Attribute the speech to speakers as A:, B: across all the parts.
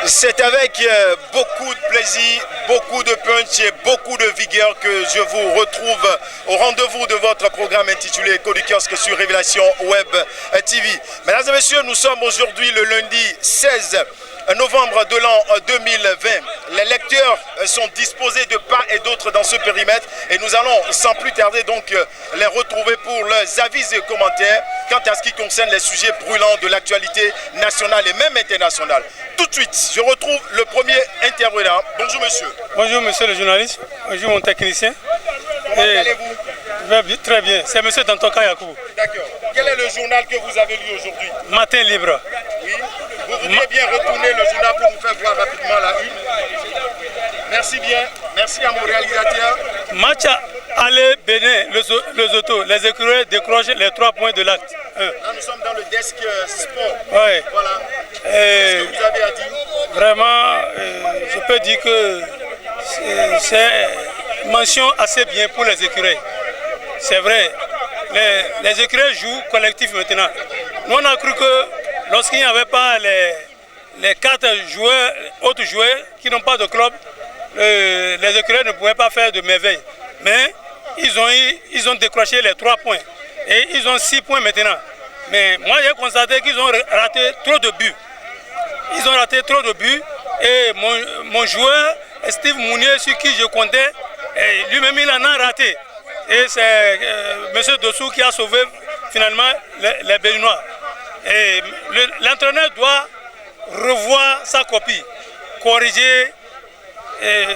A: C'est avec beaucoup de plaisir, beaucoup de punch et beaucoup de vigueur que je vous retrouve au rendez-vous de votre programme intitulé Écho du Kiosque sur Révélation Web TV. Mesdames et messieurs, nous sommes aujourd'hui le lundi 16 novembre de l'an 2020. Les lecteurs sont disposés de part et d'autre dans ce périmètre et nous allons sans plus tarder donc les retrouver pour leurs avis et commentaires quant à ce qui concerne les sujets brûlants de l'actualité nationale et même internationale. Tout de suite, je retrouve le premier intervenant. Bonjour monsieur.
B: Bonjour monsieur le journaliste, bonjour mon technicien.
A: Comment allez-vous?
B: Je vais très bien, c'est monsieur Dantoka Yakoubou.
A: D'accord. Quel est le journal que vous avez lu aujourd'hui?
B: Matin libre.
A: Oui. Vous voudriez bien retourner le journal pour nous faire voir rapidement la une. Merci bien. Merci à mon réalisateur.
B: Match aller Bénin, les autos, les écureuils décrochent les 3 points de l'acte.
A: Là, nous sommes dans le desk sport.
B: Oui.
A: Voilà. Qu'est-ce que vous avez à dire?
B: Vraiment, je peux dire que c'est une mention assez bien pour les écureuils. C'est vrai, les écureuils jouent collectif maintenant. Nous, on a cru que lorsqu'il n'y avait pas les 4 joueurs, autres joueurs qui n'ont pas de club, les écureuils ne pouvaient pas faire de merveilles. Mais ils ont décroché les 3 points. Et ils ont 6 points maintenant. Mais moi, j'ai constaté qu'ils ont raté trop de buts. Ils ont raté trop de buts. Et mon joueur, Steve Mounier, sur qui je comptais, lui-même, il en a raté. Et c'est M. Dossou qui a sauvé finalement les Béninois. Et l'entraîneur doit revoir sa copie, corriger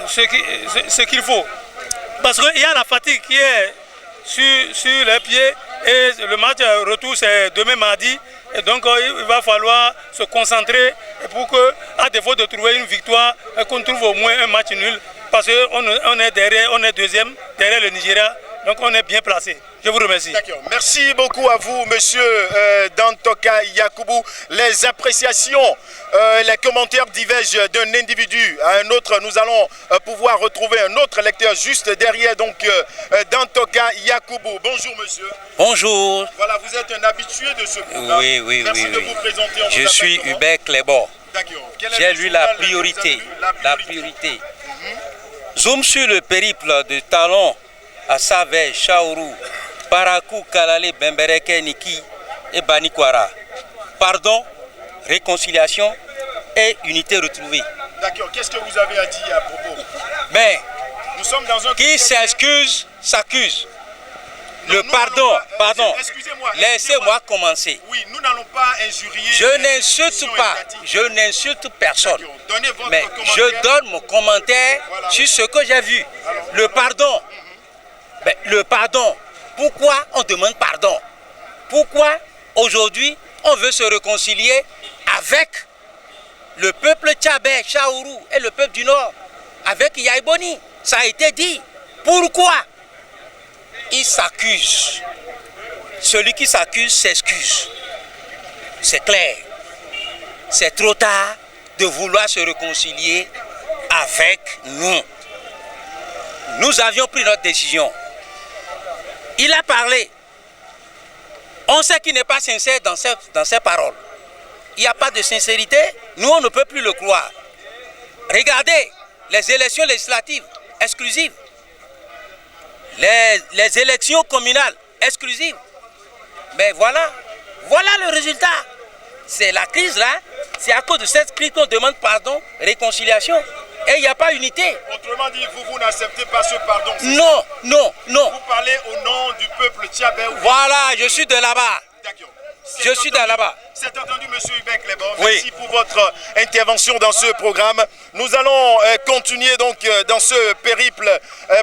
B: ce qu'il faut. Parce qu'il y a la fatigue qui est sur les pieds et le match retour c'est demain mardi. Et donc il va falloir se concentrer pour que, à défaut de trouver une victoire, qu'on trouve au moins un match nul. Parce qu'on est derrière, on est deuxième, derrière le Nigeria. Donc on est bien placé. Je vous remercie.
A: D'accord. Merci beaucoup à vous, monsieur Dantoka Yakoubou. Les appréciations, les commentaires divergent d'un individu à un autre. Nous allons pouvoir retrouver un autre lecteur juste derrière donc Dantoka Yakoubou. Bonjour monsieur.
C: Bonjour.
A: Voilà, vous êtes un habitué de ce programme.
C: Oui.
A: Merci de vous présenter.
C: Je suis Hubert Clébor.
A: D'accord.
C: J'ai lu la priorité. Zoom sur le périple de Talon à Save, Chaourou, Parakou, Kalale, Bembereke, Niki et Banikwara. Pardon, réconciliation et unité retrouvée.
A: D'accord, qu'est-ce que vous avez à dire à propos?
C: Mais,
A: nous sommes dans un
C: qui s'excuse, s'accuse. Le pardon,
A: excusez-moi.
C: Laissez-moi commencer.
A: Oui, nous n'allons pas injurier.
C: Je n'insulte pas, je n'insulte personne. Mais je donne mon commentaire sur ce que j'ai vu.
A: Alors,
C: le pardon. Le pardon, pourquoi on demande pardon? Pourquoi aujourd'hui on veut se réconcilier avec le peuple Tchabé, Chaourou et le peuple du Nord, avec Yaïboni? Ça a été dit. Pourquoi? Il s'accuse. Celui qui s'accuse s'excuse. C'est clair. C'est trop tard de vouloir se réconcilier avec nous. Nous avions pris notre décision. Il a parlé. On sait qu'il n'est pas sincère dans ses paroles. Il n'y a pas de sincérité. Nous, on ne peut plus le croire. Regardez les élections législatives exclusives. Les élections communales exclusives. Mais voilà le résultat. C'est la crise là. C'est à cause de cette crise qu'on demande pardon, réconciliation. Et il n'y a pas unité.
A: Autrement dit, vous n'acceptez pas ce pardon.
C: Non.
A: Vous parlez au nom du peuple Tchabé.
C: Voilà, je suis de là-bas.
A: D'accord.
C: Je suis de là-bas.
A: C'est entendu, monsieur Hubert Clébor.
C: Oui.
A: Merci pour votre intervention dans ce programme. Nous allons continuer donc dans ce périple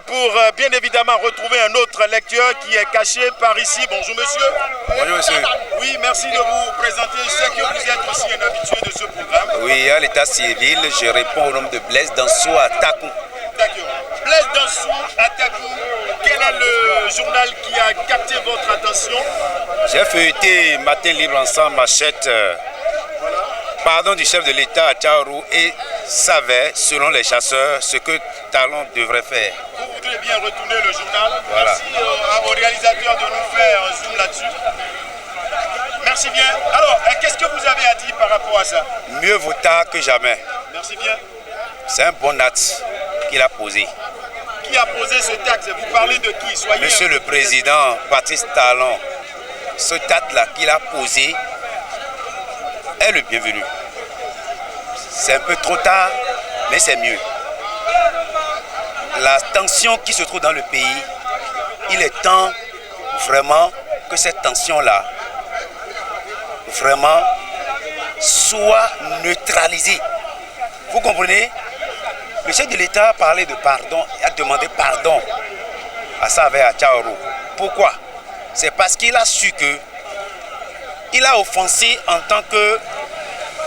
A: pour bien évidemment retrouver un autre lecteur qui est caché par ici. Bonjour monsieur.
D: Bonjour monsieur.
A: Oui, merci de vous présenter. Je sais que vous êtes aussi un habitué de ce programme.
D: Oui, à l'état civil, je réponds au nom de Blaise Dansou à Takou.
A: D'accord. Blaise Dansou à Takou, quel est le journal qui a capté votre attention?
D: J'ai feuilleté Matin Libre ensemble, Machette, pardon du chef de l'État à Tchaourou et savait, selon les chasseurs, ce que Talon devrait faire.
A: Vous voudrez bien retourner le journal.
D: Voilà.
A: Merci au réalisateur de nous faire un zoom là-dessus. Merci bien. Alors, qu'est-ce que vous avez à dire par rapport à ça?
D: Mieux vaut tard que jamais.
A: Merci bien.
D: C'est un bon acte qu'il a posé.
A: Qui a posé ce acte? Vous parlez de qui? Soyez
D: Monsieur le Président Patrice Talon, ce acte-là qu'il a posé est le bienvenu. C'est un peu trop tard, mais c'est mieux. La tension qui se trouve dans le pays, il est temps vraiment que cette tension-là vraiment soit neutralisée. Vous comprenez? Le chef de l'État a parlé de pardon, a demandé pardon à Savais Ataoro. Pourquoi? C'est parce qu'il a su que il a offensé en tant que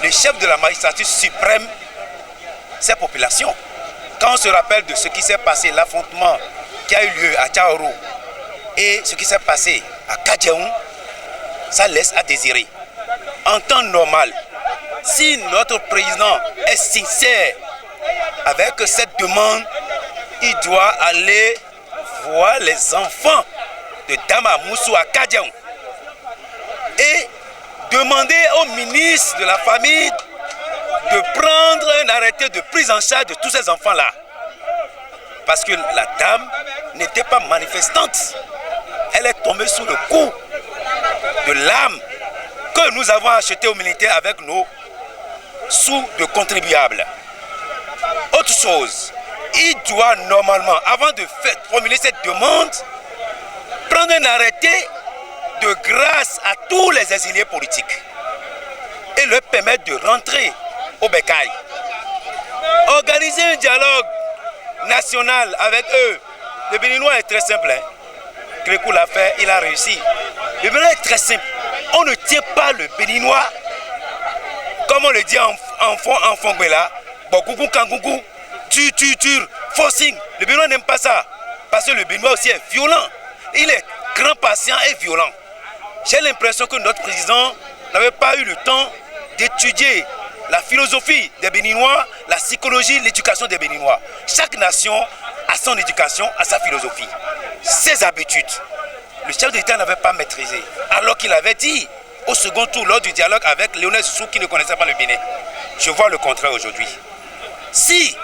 D: le chef de la magistrature suprême ces populations. Quand on se rappelle de ce qui s'est passé, l'affrontement qui a eu lieu à Tchaoro et ce qui s'est passé à Kadjaoun, ça laisse à désirer. En temps normal, si notre président est sincère avec cette demande, il doit aller voir les enfants de Dama Moussou à Kadjaoun et demander au ministre de la Famille de prendre un arrêté de prise en charge de tous ces enfants-là. Parce que la dame n'était pas manifestante. Elle est tombée sous le coup de l'arme que nous avons achetée aux militaires avec nos sous de contribuables. Autre chose, il doit normalement, avant de formuler cette demande, prendre un arrêté de grâce à tous les exilés politiques et leur permettre de rentrer au Bécaye. Organiser un dialogue national avec eux. Le Béninois est très simple. Crékou l'a fait, il a réussi. Le Béninois est très simple. On ne tient pas le Béninois, comme on le dit en Fongbela, Bokougou Kangougou, tur, forcing. Le Béninois n'aime pas ça. Parce que le Béninois aussi est violent. Il est grand patient et violent. J'ai l'impression que notre président n'avait pas eu le temps d'étudier la philosophie des Béninois, la psychologie, l'éducation des Béninois. Chaque nation a son éducation, a sa philosophie, ses habitudes. Le chef d'État n'avait pas maîtrisé, alors qu'il avait dit au second tour, lors du dialogue avec Lionel Soussou, qui ne connaissait pas le Bénin. Je vois le contraire aujourd'hui. Si,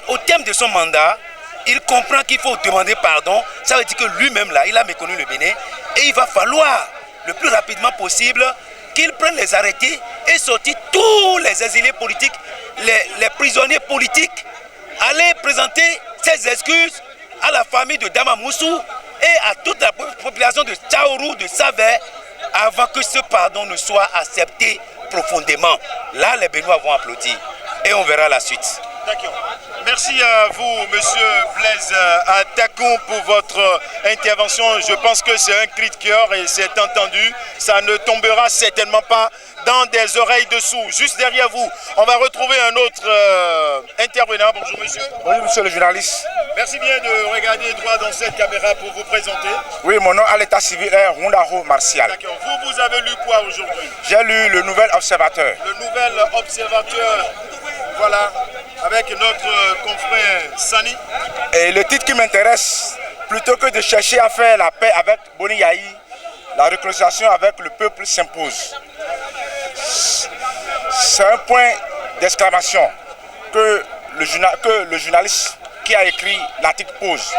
D: au terme de son mandat, il comprend qu'il faut demander pardon, ça veut dire que lui-même, là, il a méconnu le Bénin, et il va falloir, le plus rapidement possible, qu'il prenne les arrêtés et sortir tous les exilés politiques, les prisonniers politiques, aller présenter ses excuses à la famille de Dama Moussou et à toute la population de Tchaoro, de Savais, avant que ce pardon ne soit accepté profondément. Là, les Béninois vont applaudir et on verra la suite.
A: D'accord. Merci à vous, monsieur Blaise Atakou, pour votre intervention. Je pense que c'est un cri de cœur et c'est entendu. Ça ne tombera certainement pas dans des oreilles dessous. Juste derrière vous, on va retrouver un autre intervenant. Bonjour, monsieur.
E: Bonjour, monsieur le journaliste.
A: Merci bien de regarder droit dans cette caméra pour vous présenter.
E: Oui, mon nom à l'état civil est Rondaro Martial.
A: D'accord. Vous avez lu quoi aujourd'hui?
E: J'ai lu le Nouvel Observateur.
A: Le Nouvel Observateur, voilà, avec notre confrère Sani.
E: Et le titre qui m'intéresse, plutôt que de chercher à faire la paix avec Boni Yahi, la réconciliation avec le peuple s'impose. C'est un point d'exclamation que le journaliste qui a écrit l'article pose.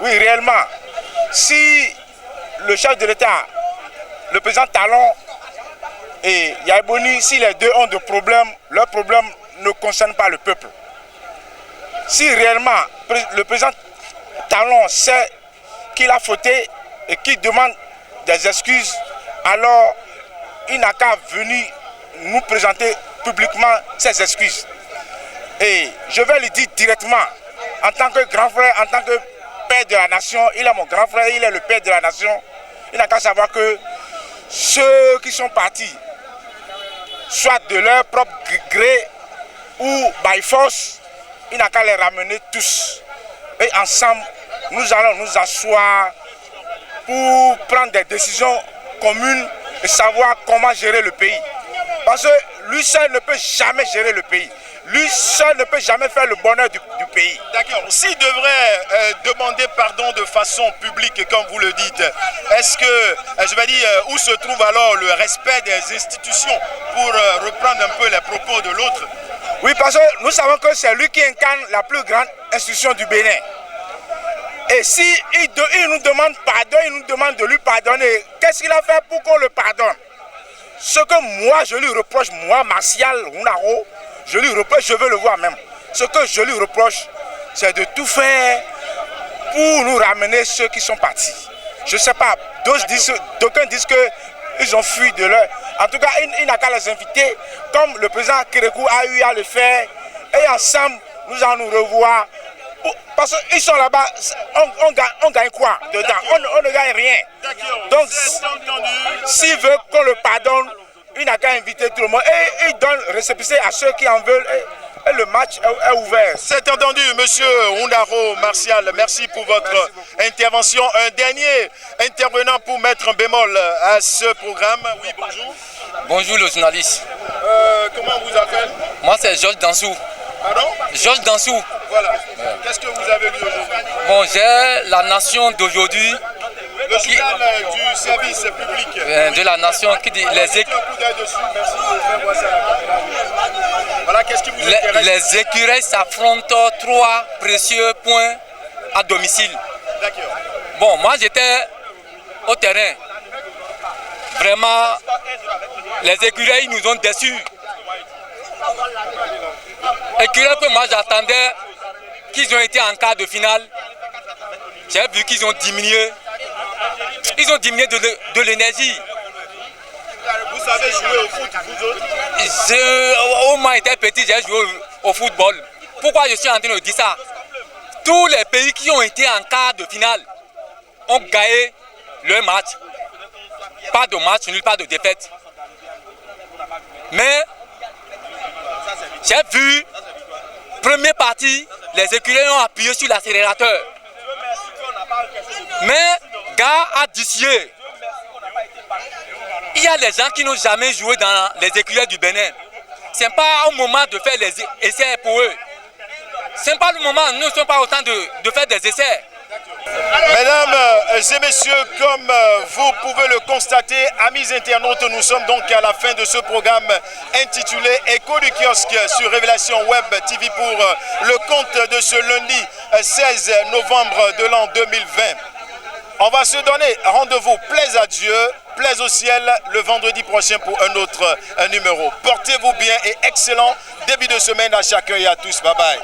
E: Oui, réellement, si le chef de l'État, le président Talon et Yahi Boni, si les deux ont des problèmes, leurs problèmes ne concernent pas le peuple. Si réellement le président Talon sait qu'il a fauté et qu'il demande des excuses, alors il n'a qu'à venir nous présenter publiquement ses excuses. Et je vais lui dire directement, en tant que grand frère, en tant que père de la nation, il est mon grand frère, il est le père de la nation, il n'a qu'à savoir que ceux qui sont partis, soit de leur propre gré ou by force, il n'a qu'à les ramener tous. Et ensemble, nous allons nous asseoir pour prendre des décisions communes et savoir comment gérer le pays. Parce que lui seul ne peut jamais gérer le pays. Lui seul ne peut jamais faire le bonheur du pays.
A: D'accord. S'il devrait demander pardon de façon publique, comme vous le dites, est-ce que, je vais dire, où se trouve alors le respect des institutions pour reprendre un peu les propos de l'autre?
E: Oui, parce que nous savons que c'est lui qui incarne la plus grande institution du Bénin. Et si il nous demande pardon, il nous demande de lui pardonner, qu'est-ce qu'il a fait pour qu'on le pardonne? Ce que moi je lui reproche, moi Martial Ounaro, je lui reproche, je veux le voir même. Ce que je lui reproche, c'est de tout faire pour nous ramener ceux qui sont partis. Je ne sais pas, d'aucuns disent qu'ils ont fui de leur... En tout cas, il n'a qu'à les inviter, comme le président Kérékou a eu à le faire, et ensemble, nous allons nous revoir. Parce qu'ils sont là-bas, on gagne quoi dedans? On ne gagne rien. Donc, s'il veut qu'on le pardonne, il n'a qu'à inviter tout le monde. Et il donne récépissé à ceux qui en veulent. Et le match est ouvert.
A: C'est entendu, monsieur Oundaro Martial. Merci pour votre intervention. Un dernier intervenant pour mettre un bémol à ce programme. Oui, bonjour.
F: Bonjour le journaliste.
A: Comment vous appelez?
F: Moi c'est Georges Dansou.
A: Pardon?
F: Georges Dansou.
A: Voilà. Qu'est-ce que vous avez lu aujourd'hui?
F: Bon, j'ai La Nation d'aujourd'hui.
A: Le journal du service public.
F: De La Nation qui dit
A: Voilà, qu'est-ce qui vous intéresse?
F: Les écureuils s'affrontent 3 précieux points à domicile.
A: D'accord.
F: Bon, moi j'étais au terrain. Vraiment, les écureuils nous ont déçus. Écureuils que moi j'attendais qu'ils ont été en quart de finale. J'ai vu qu'ils ont diminué. Ils ont diminué de l'énergie.
A: Vous savez jouer au foot, vous autres?
F: Au moins j'étais petit, j'ai joué au football. Pourquoi je suis en train de dire ça? Tous les pays qui ont été en quart de finale ont gagné leur match. Pas de match nul, pas de défaite. Mais j'ai vu, première partie, les écureuils ont appuyé sur l'accélérateur. Mais gars a dissillé. Il y a des gens qui n'ont jamais joué dans les écureuils du Bénin. Ce n'est pas au moment de faire les essais pour eux. Ce n'est pas le moment, nous ne sommes pas autant de faire des essais.
A: Mesdames et messieurs, comme vous pouvez le constater, amis internautes, nous sommes donc à la fin de ce programme intitulé Écho du kiosque sur Révélation Web TV pour le compte de ce lundi 16 novembre de l'an 2020. On va se donner rendez-vous, plaise à Dieu, plaise au ciel, le vendredi prochain pour un autre numéro. Portez-vous bien et excellent début de semaine à chacun et à tous. Bye bye.